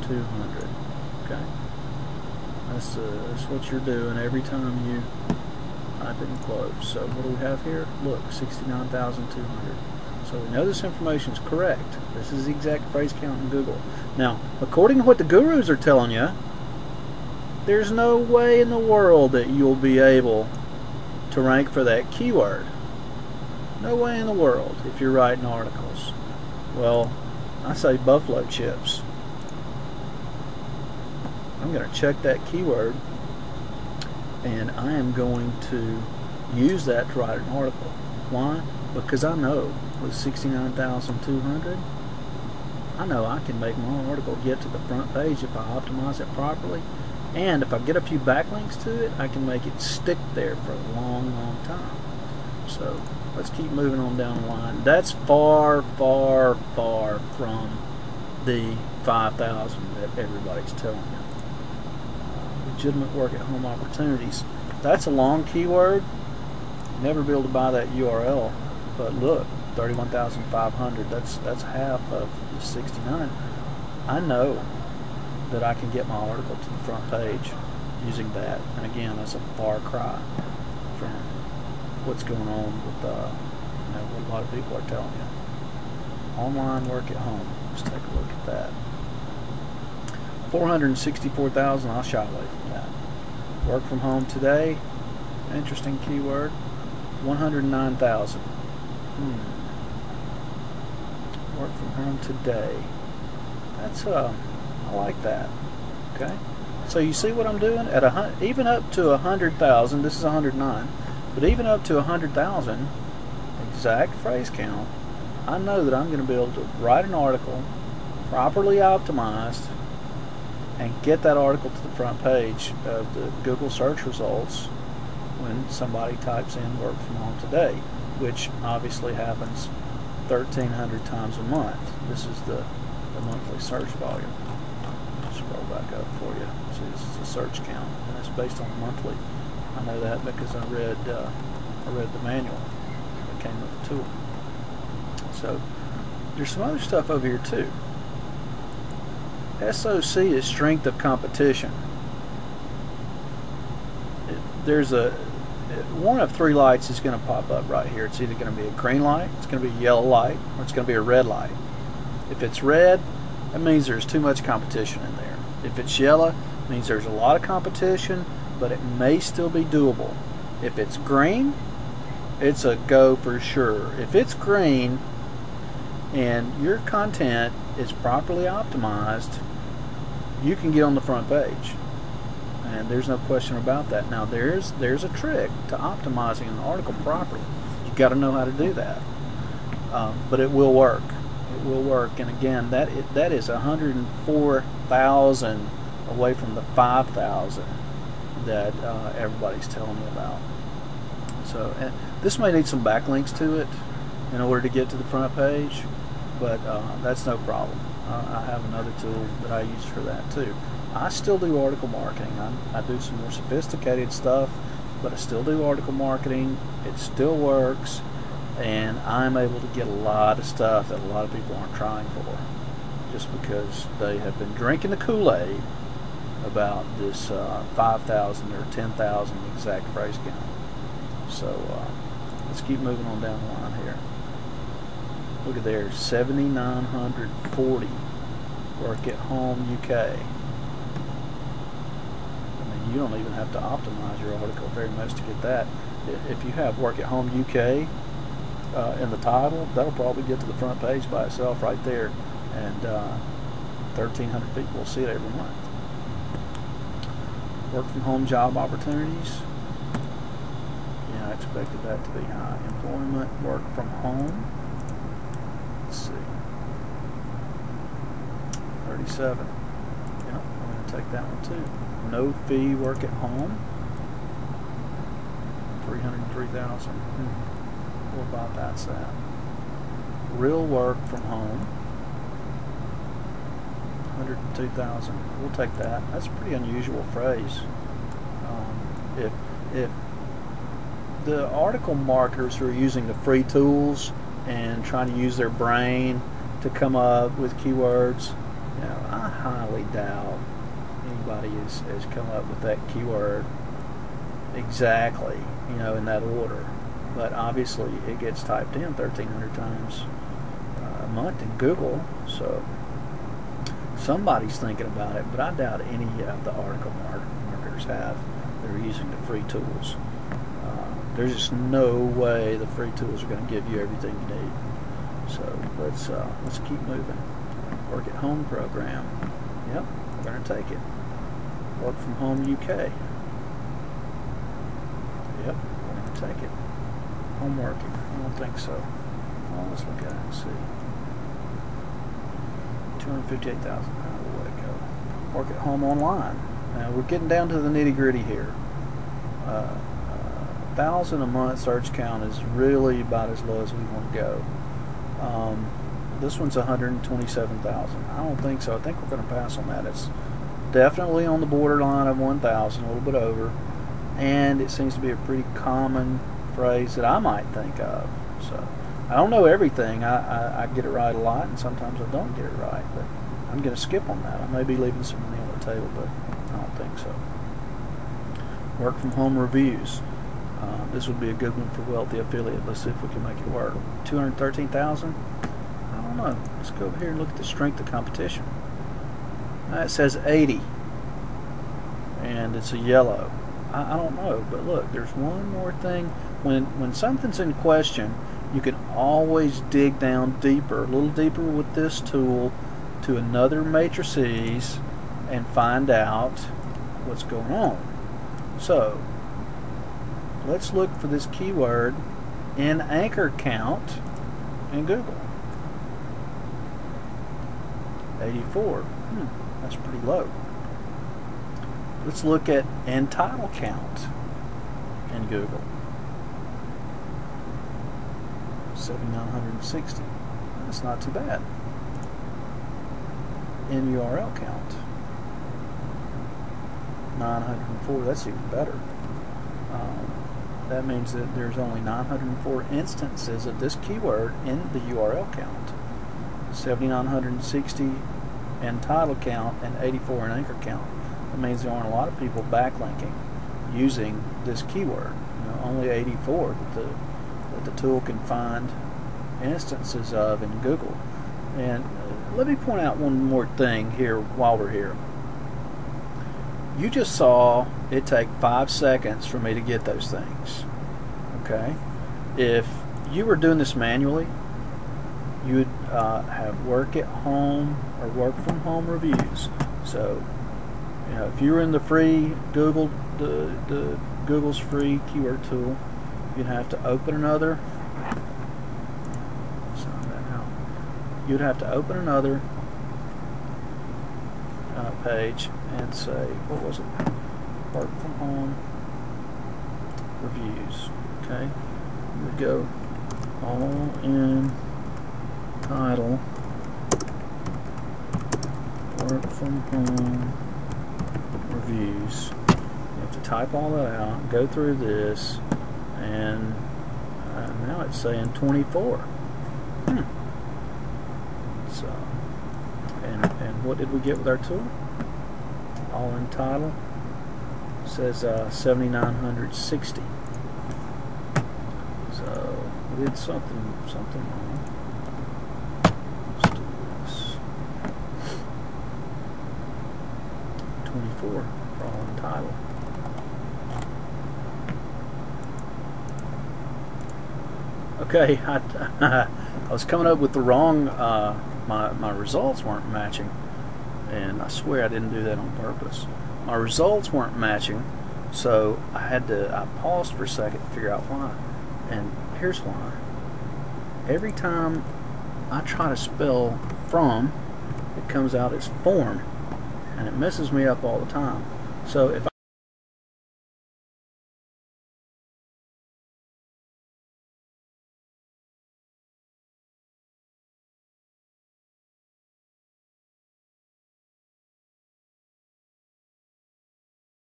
200. Okay, that's what you're doing every time you type it in quotes. So what do we have here? Look, 69,200. So we know this information is correct. This is the exact phrase count in Google. Now, according to what the gurus are telling you, there's no way in the world that you'll be able to rank for that keyword. No way in the world if you're writing articles. Well, I say buffalo chips. I'm going to check that keyword, and I am going to use that to write an article. Why? Because I know with 69,200, I know I can make my article get to the front page if I optimize it properly. And if I get a few backlinks to it, I can make it stick there for a long, long time. So let's keep moving on down the line. That's far, far, far from the 5,000 that everybody's telling you. Legitimate work at home opportunities. That's a long keyword. Never be able to buy that URL. But look, 31,500. That's half of the 69. I know that I can get my article to the front page using that. And again, that's a far cry from what's going on with what a lot of people are telling you. Online work at home. Let's take a look at that. 464,000. I'll shy away from that. Work from home today. Interesting keyword. 109,000. Work from home today. That's I like that. Okay. So you see what I'm doing at even up to 100,000. This is 109, but even up to 100,000 exact phrase count, I know that I'm going to be able to write an article properly optimized and get that article to the front page of the Google search results when somebody types in work from home today, which obviously happens 1,300 times a month. This is the monthly search volume. Scroll back up for you. See, this is a search count, and it's based on monthly. I know that because I read the manual that came with the tool. So there's some other stuff over here too. SOC is strength of competition. There's one of three lights is going to pop up right here. It's either going to be a green light, it's going to be a yellow light, or it's going to be a red light. If it's red, that means there's too much competition in there. If it's yellow, it means there's a lot of competition, but it may still be doable. If it's green, it's a go for sure. If it's green and your content is properly optimized, you can get on the front page. And there's no question about that. Now there's a trick to optimizing an article properly. You've got to know how to do that. But it will work. It will work. And again, that is 104,000 away from the 5,000 that everybody's telling me about. So this may need some backlinks to it in order to get to the front page, but that's no problem. I have another tool that I use for that too. I still do article marketing. I do some more sophisticated stuff, but I still do article marketing. It still works, and I'm able to get a lot of stuff that a lot of people aren't trying for, just because they have been drinking the Kool-Aid about this 5,000 or 10,000 exact phrase count. So let's keep moving on down the line here. Look at there, 7,940 work at home UK. You don't even have to optimize your article very much to get that. If you have work at home UK in the title, that'll probably get to the front page by itself right there, and 1,300 people will see it every month. Work from home job opportunities. Yeah, I expected that to be high. Employment, work from home. Let's see. 37. Yeah, I'm going to take that one too. No fee work at home. 303,000. What about that's that? Real work from home. 102,000. We'll take that. That's a pretty unusual phrase. If the article marketers who are using the free tools and trying to use their brain to come up with keywords, You know, I highly doubt anybody has come up with that keyword exactly, you know, in that order. But obviously it gets typed in 1,300 times a month in Google, so somebody's thinking about it, but I doubt any of the article marketers have. They're using the free tools. There's just no way the free tools are going to give you everything you need. So let's keep moving. Work at home program. Yep, we're going to take it. Work from home UK. Yep, we're going to take it. Home working. I don't think so. Well, let's look at it and see. 258,000. We'll let it go. Work at home online. Now we're getting down to the nitty gritty here. 1,000 a month search count is really about as low as we want to go. This one's 127,000. I don't think so. I think we're going to pass on that. It's definitely on the borderline of 1,000, a little bit over, and it seems to be a pretty common phrase that I might think of. So I don't know everything. I get it right a lot, and sometimes I don't get it right, but I'm going to skip on that. I may be leaving some money on the table, but I don't think so. Work from home reviews. This would be a good one for Wealthy Affiliate. Let's see if we can make it work. 213,000? I don't know. Let's go over here and look at the strength of competition. It says 80, and it's a yellow. I don't know, but look, there's one more thing. When something's in question, you can always dig down deeper, a little deeper with this tool, to another matrices and find out what's going on. So let's look for this keyword in anchor count in Google. 84. That's pretty low. Let's look at in title count in Google. 7,960. That's not too bad. In URL count, 904. That's even better. That means that there's only 904 instances of this keyword in the URL count. 7,960 in title count and 84 in anchor count. That means there aren't a lot of people backlinking using this keyword. You know, only 84 that the tool can find instances of in Google. And let me point out one more thing here while we're here. You just saw it take 5 seconds for me to get those things. Okay? If you were doing this manually, you would have work at home or work from home reviews. So, you know, if you were in the free Google, the Google's free keyword tool, you'd have to open another. You'd have to open another page and say, what was it? Work from home reviews. Okay, you would go all in title, work from home reviews. You have to type all that out, go through this, and now it's saying 24. So, and what did we get with our tool? All in title. It says 7,960. So we did something wrong. Let's do this. 24 for all in title. Okay, I was coming up with the wrong. My results weren't matching, and I swear I didn't do that on purpose. My results weren't matching, so I paused for a second to figure out why. And here's why. Every time I try to spell from, it comes out as form, and it messes me up all the time. So if